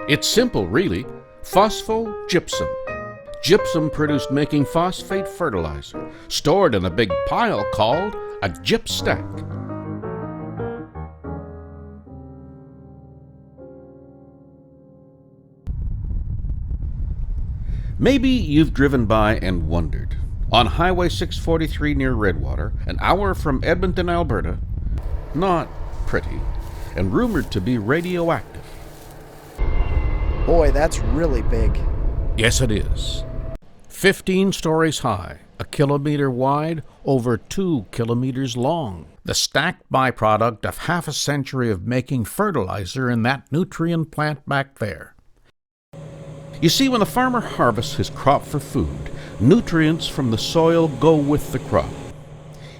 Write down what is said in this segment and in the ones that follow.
It's simple, really. Phosphogypsum. Gypsum produced making phosphate fertilizer, stored in a big pile called a gypstack. Maybe you've driven by and wondered. On Highway 643 near Redwater, an hour from Edmonton, Alberta, not pretty, and rumored to be radioactive. Boy, that's really big. Yes, it is. 15 stories high, a kilometer wide, over 2 kilometers long. The stacked byproduct of half a century of making fertilizer in that nutrient plant back there. You see, when the farmer harvests his crop for food, nutrients from the soil go with the crop.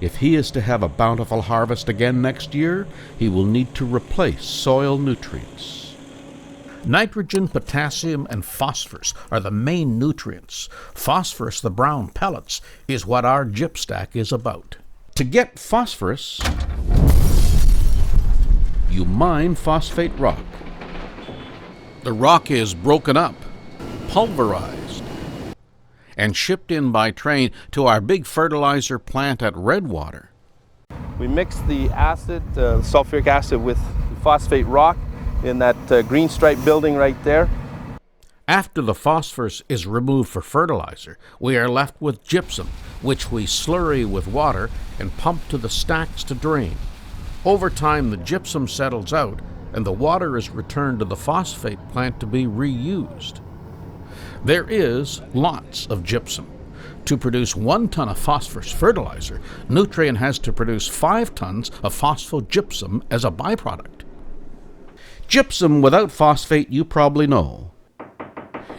If he is to have a bountiful harvest again next year, he will need to replace soil nutrients. Nitrogen, potassium, and phosphorus are the main nutrients. Phosphorus, the brown pellets, is what our gypstack is about. To get phosphorus, you mine phosphate rock. The rock is broken up, pulverized, and shipped in by train to our big fertilizer plant at Redwater. We mix the acid, sulfuric acid, with phosphate rock in that green stripe building right there. After the phosphorus is removed for fertilizer, we are left with gypsum, which we slurry with water and pump to the stacks to drain. Over time, the gypsum settles out and the water is returned to the phosphate plant to be reused. There is lots of gypsum. To produce 1 ton of phosphorus fertilizer, Nutrien has to produce 5 tons of phosphogypsum as a byproduct. Gypsum without phosphate, you probably know.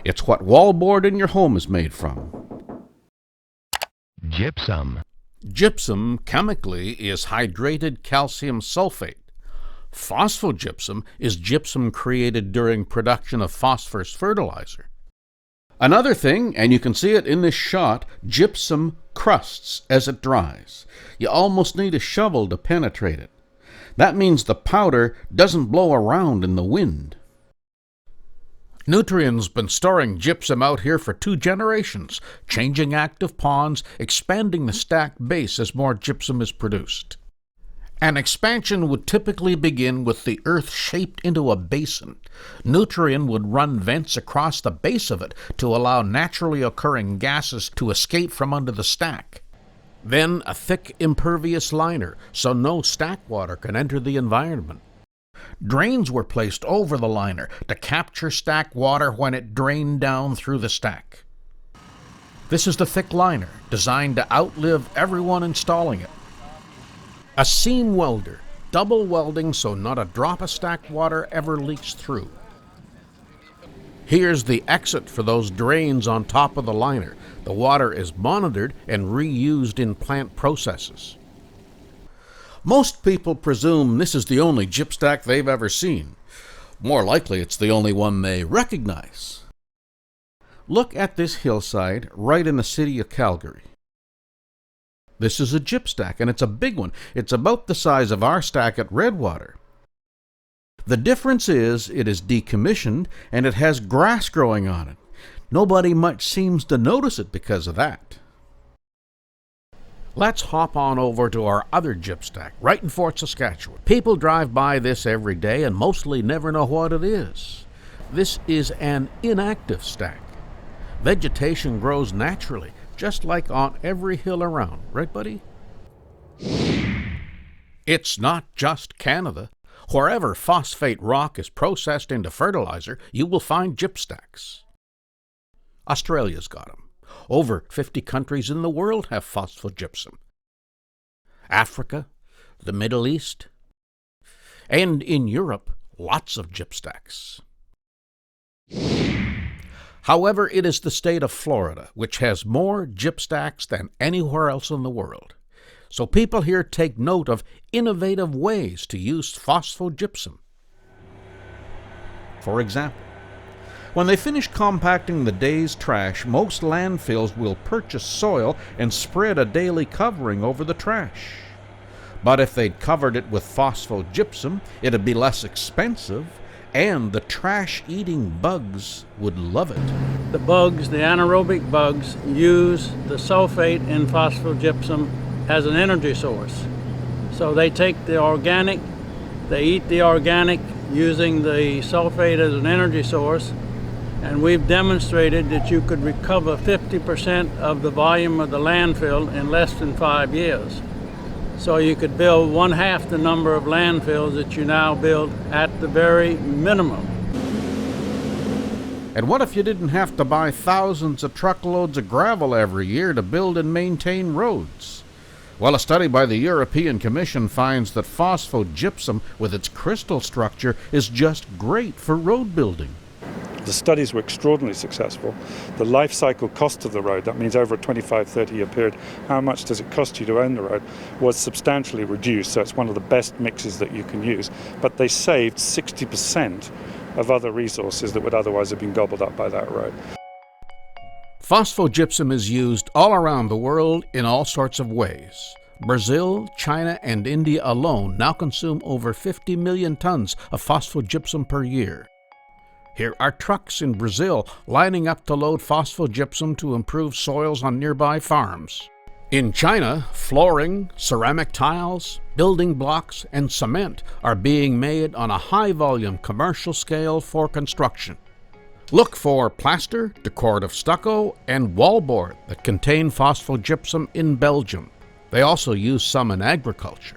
It's what wallboard in your home is made from. Gypsum. Gypsum, chemically, is hydrated calcium sulfate. Phosphogypsum is gypsum created during production of phosphorus fertilizer. Another thing, and you can see it in this shot, gypsum crusts as it dries. You almost need a shovel to penetrate it. That means the powder doesn't blow around in the wind. Nutrien's been storing gypsum out here for 2 generations, changing active ponds, expanding the stack base as more gypsum is produced. An expansion would typically begin with the earth shaped into a basin. Nutrien would run vents across the base of it to allow naturally occurring gases to escape from under the stack. Then a thick impervious liner so no stack water can enter the environment. Drains were placed over the liner to capture stack water when it drained down through the stack. This is the thick liner, designed to outlive everyone installing it. A seam welder, double welding so not a drop of stack water ever leaks through. Here's the exit for those drains on top of the liner. The water is monitored and reused in plant processes. Most people presume this is the only gypstack they've ever seen. More likely it's the only one they recognize. Look at this hillside right in the city of Calgary. This is a gypstack, and it's a big one. It's about the size of our stack at Redwater. The difference is it is decommissioned and it has grass growing on it. Nobody much seems to notice it because of that. Let's hop on over to our other gypstack, right in Fort Saskatchewan. People drive by this every day and mostly never know what it is. This is an inactive stack. Vegetation grows naturally, just like on every hill around. Right, buddy? It's not just Canada. Wherever phosphate rock is processed into fertilizer, you will find gypstacks. Australia's got them. Over 50 countries in the world have phosphogypsum. Africa, the Middle East, and in Europe, lots of gypstacks. However, it is the state of Florida which has more gypstacks than anywhere else in the world. So people here take note of innovative ways to use phosphogypsum. For example, when they finish compacting the day's trash, most landfills will purchase soil and spread a daily covering over the trash. But if they'd covered it with phosphogypsum, it'd be less expensive And the trash-eating bugs would love it. The bugs, the anaerobic bugs, use the sulfate in phosphogypsum as an energy source. So they take the organic, they eat the organic using the sulfate as an energy source, and we've demonstrated that you could recover 50% of the volume of the landfill in less than 5 years. So you could build 1/2 the number of landfills that you now build at the very minimum. And what if you didn't have to buy thousands of truckloads of gravel every year to build and maintain roads? Well, a study by the European Commission finds that phosphogypsum, with its crystal structure, is just great for road building. The studies were extraordinarily successful. The life cycle cost of the road, that means over a 25, 30-year period, how much does it cost you to own the road, was substantially reduced. So it's one of the best mixes that you can use. But they saved 60% of other resources that would otherwise have been gobbled up by that road. Phosphogypsum is used all around the world in all sorts of ways. Brazil, China, and India alone now consume over 50 million tons of phosphogypsum per year. Here are trucks in Brazil lining up to load phosphogypsum to improve soils on nearby farms. In China, flooring, ceramic tiles, building blocks, and cement are being made on a high-volume commercial scale for construction. Look for plaster, decorative stucco, and wallboard that contain phosphogypsum in Belgium. They also use some in agriculture.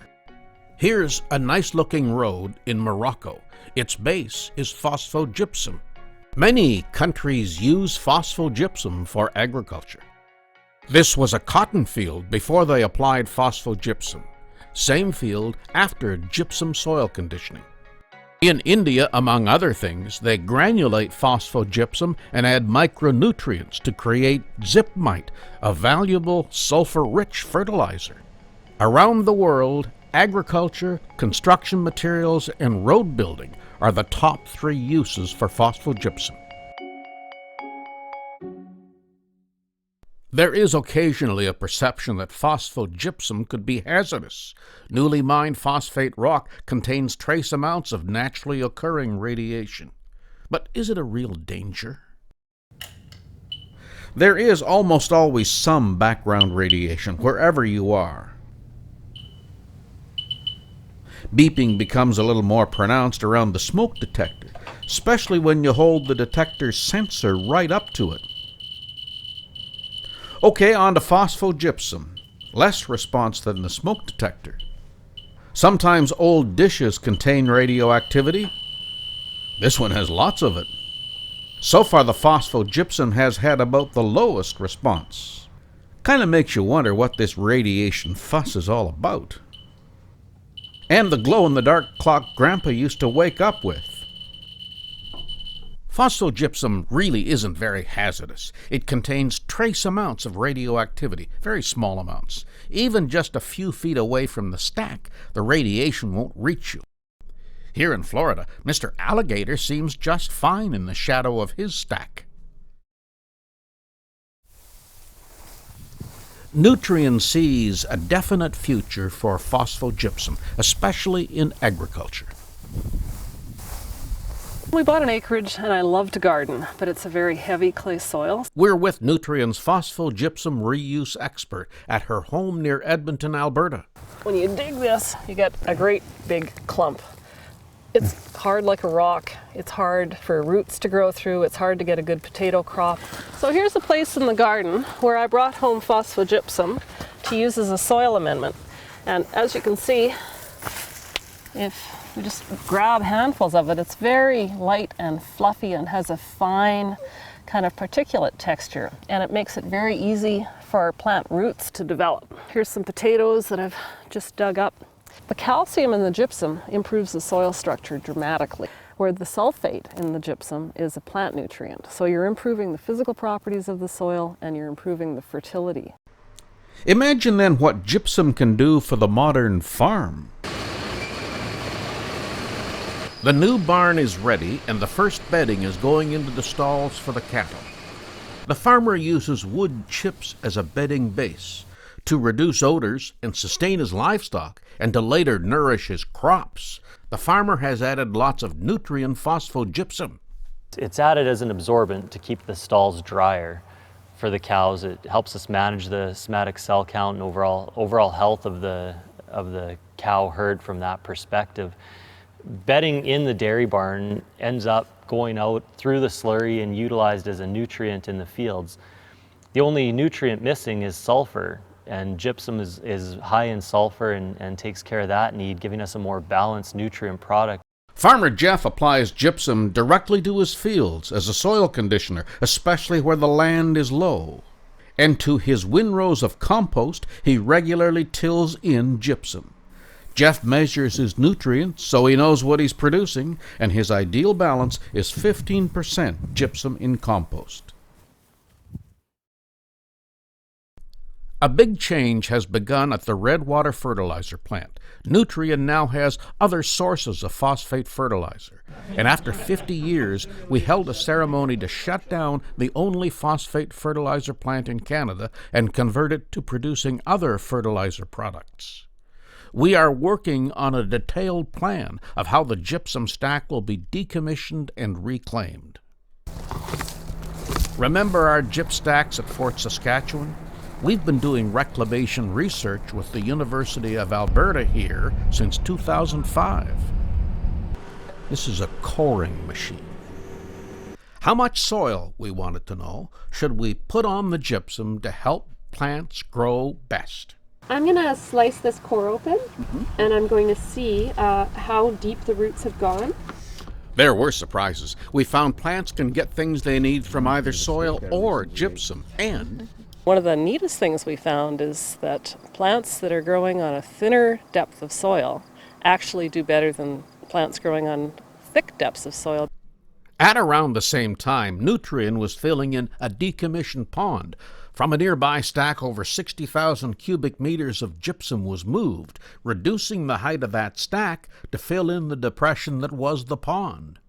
Here's a nice-looking road in Morocco. Its base is phosphogypsum. Many countries use phosphogypsum for agriculture. This was a cotton field before they applied phosphogypsum. Same field after gypsum soil conditioning. In India, among other things, they granulate phosphogypsum and add micronutrients to create zipmite, a valuable sulfur-rich fertilizer. Around the world, agriculture, construction materials, and road building are the top 3 uses for phosphogypsum. There is occasionally a perception that phosphogypsum could be hazardous. Newly mined phosphate rock contains trace amounts of naturally occurring radiation. But is it a real danger? There is almost always some background radiation wherever you are. Beeping becomes a little more pronounced around the smoke detector, especially when you hold the detector's sensor right up to it. Okay, on to phosphogypsum. Less response than the smoke detector. Sometimes old dishes contain radioactivity. This one has lots of it. So far, the phosphogypsum has had about the lowest response. Kind of makes you wonder what this radiation fuss is all about. And the glow-in-the-dark clock Grandpa used to wake up with. Phosphogypsum really isn't very hazardous. It contains trace amounts of radioactivity, very small amounts. Even just a few feet away from the stack, the radiation won't reach you. Here in Florida, Mr. Alligator seems just fine in the shadow of his stack. Nutrien sees a definite future for phosphogypsum, especially in agriculture. We bought an acreage and I love to garden, but it's a very heavy clay soil. We're with Nutrien's phosphogypsum reuse expert at her home near Edmonton, Alberta. When you dig this, you get a great big clump. It's hard like a rock. It's hard for roots to grow through. It's hard to get a good potato crop. So here's a place in the garden where I brought home phosphogypsum to use as a soil amendment. And as you can see, if we just grab handfuls of it, it's very light and fluffy and has a fine kind of particulate texture. And it makes it very easy for plant roots to develop. Here's some potatoes that I've just dug up. The calcium in the gypsum improves the soil structure dramatically, where the sulfate in the gypsum is a plant nutrient. So you're improving the physical properties of the soil and you're improving the fertility. Imagine then what gypsum can do for the modern farm. The new barn is ready and the first bedding is going into the stalls for the cattle. The farmer uses wood chips as a bedding base. To reduce odors and sustain his livestock and to later nourish his crops, the farmer has added lots of nutrient phosphogypsum. It's added as an absorbent to keep the stalls drier for the cows. It helps us manage the somatic cell count and overall health of the cow herd from that perspective. Bedding in the dairy barn ends up going out through the slurry and utilized as a nutrient in the fields. The only nutrient missing is sulfur, and gypsum is high in sulfur and takes care of that need, giving us a more balanced nutrient product. Farmer Jeff applies gypsum directly to his fields as a soil conditioner, especially where the land is low. And to his windrows of compost, he regularly tills in gypsum. Jeff measures his nutrients so he knows what he's producing, and his ideal balance is 15% gypsum in compost. A big change has begun at the Redwater fertilizer plant. Nutrien now has other sources of phosphate fertilizer. And after 50 years, we held a ceremony to shut down the only phosphate fertilizer plant in Canada and convert it to producing other fertilizer products. We are working on a detailed plan of how the gypsum stack will be decommissioned and reclaimed. Remember our gyp stacks at Fort Saskatchewan? We've been doing reclamation research with the University of Alberta here since 2005. This is a coring machine. How much soil, we wanted to know, should we put on the gypsum to help plants grow best? I'm going to slice this core open, and I'm going to see how deep the roots have gone. There were surprises. We found plants can get things they need from either soil or gypsum, and One of the neatest things we found is that plants that are growing on a thinner depth of soil actually do better than plants growing on thick depths of soil. at around the same time, Nutrien was filling in a decommissioned pond. From a nearby stack, over 60,000 cubic meters of gypsum was moved, reducing the height of that stack to fill in the depression that was the pond.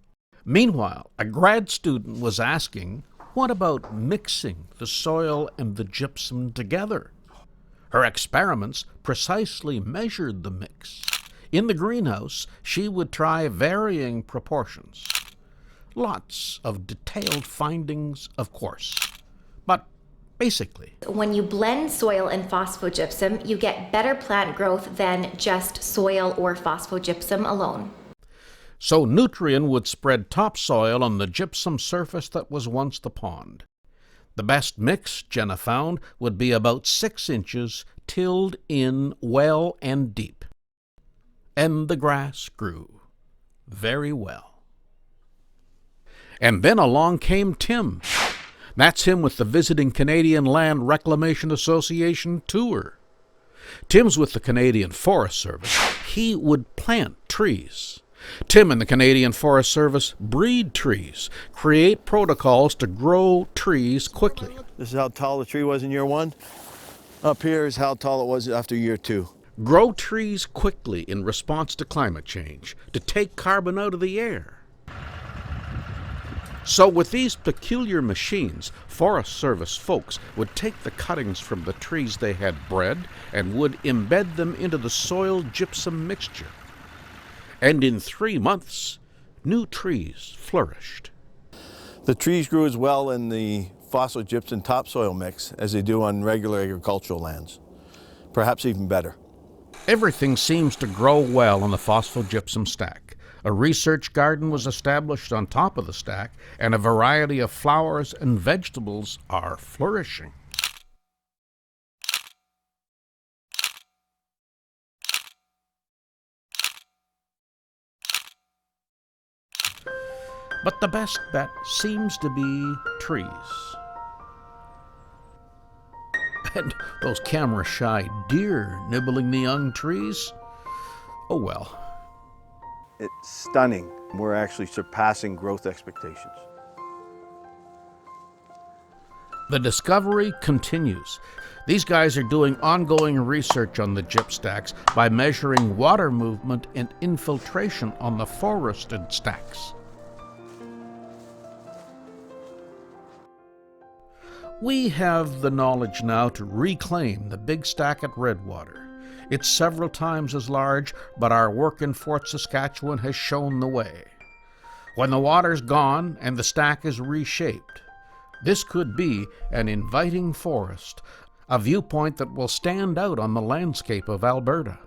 Meanwhile, a grad student was asking, what about mixing the soil and the gypsum together? Her experiments precisely measured the mix. In the greenhouse, she would try varying proportions. Lots of detailed findings, of course. But basically, when you blend soil and phosphogypsum, you get better plant growth than just soil or phosphogypsum alone. So Nutrien would spread topsoil on the gypsum surface that was once the pond. The best mix, Jenna found, would be about 6 inches, tilled in well and deep. And the grass grew very well. And then along came Tim. That's him with the Visiting Canadian Land Reclamation Association tour. Tim's with the Canadian Forest Service. He would plant trees. Tim and the Canadian Forest Service breed trees, create protocols to grow trees quickly. This is how tall the tree was in year 1. Up here is how tall it was after year 2. Grow trees quickly in response to climate change, to take carbon out of the air. So with these peculiar machines, Forest Service folks would take the cuttings from the trees they had bred and would embed them into the soil gypsum mixture. And in 3 months, new trees flourished. The trees grew as well in the phosphogypsum topsoil mix as they do on regular agricultural lands, perhaps even better. Everything seems to grow well on the phosphogypsum stack. A research garden was established on top of the stack, and a variety of flowers and vegetables are flourishing. But the best bet seems to be trees. And those camera-shy deer nibbling the young trees? Oh well. It's stunning. We're actually surpassing growth expectations. The discovery continues. These guys are doing ongoing research on the gyp stacks by measuring water movement and infiltration on the forested stacks. We have the knowledge now to reclaim the big stack at Redwater. It's several times as large, but our work in Fort Saskatchewan has shown the way. When the water's gone and the stack is reshaped, this could be an inviting forest, a viewpoint that will stand out on the landscape of Alberta.